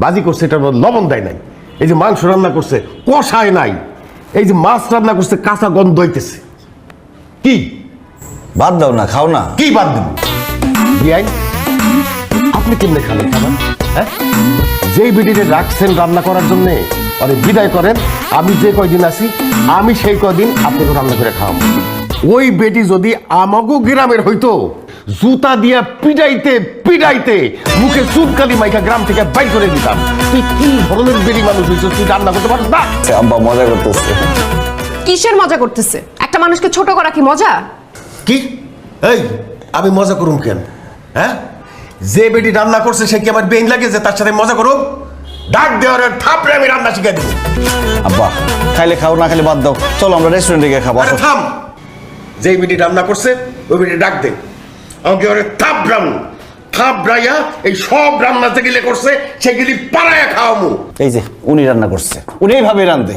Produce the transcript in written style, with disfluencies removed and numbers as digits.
বাজি করছে এটার মধ্যে লবণ দেয় নাই, এই যে মাংস রান্না করছে কষায় নাই, এই যে মাছ রান্না করছে কাঁচা গন্ধ হইতেছে। কি বাদ দাও না, খাও না। কি বাদ দেব? বিআইন আপনি কেমনে খাবেন খাবার? হ্যাঁ, যেই বিডিতে রাখছেন রান্না করার জন্য অনেক বিদায় করেন, আমি যে কয়দিন আছি আমি সেই কয়দিন আপনাকে রান্না করে খাওয়াবো। ওই বেটি যদি আমাগো গ্রামের হইতো, জুতা দিয়া পিটাইতে পিটাইতে মুখে চুনকালি মাইকা গ্রাম থেকে বাইর করে দিতাম। তুই কি ধরনের বেরি মানুষ হইছ, তুই রান্না করতে পারিস না? আব্বা মজা করতেছে। কিসের মজা করতেছে? একটা মানুষকে ছোট করা কি মজা? কি এই আমি মজা করুম কেন? হ্যাঁ, যে বেটি রান্না করছে সে কি আমার বেইন লাগে যে তার সাথে মজা করুম? ডাক দেওয়ার থাপড়ে আমি রান্না শিখাই দেবো। আব্বা খাইলে খাও, না খাইলে বাদ দাও, চলো আমরা রেস্টুরেন্টে গিয়ে খাবো। আরে থাম, যেই বেটি রান্না করছে ওই বেটি ডাক দে, আমাকে ওরে থাপড়াইয়া এই সব রান্না যেগুলি করছে সেগুলি পাড়াইয়া খাওয়ামু। এই যে উনি রান্না করছে, উনি এইভাবে রান্ধে।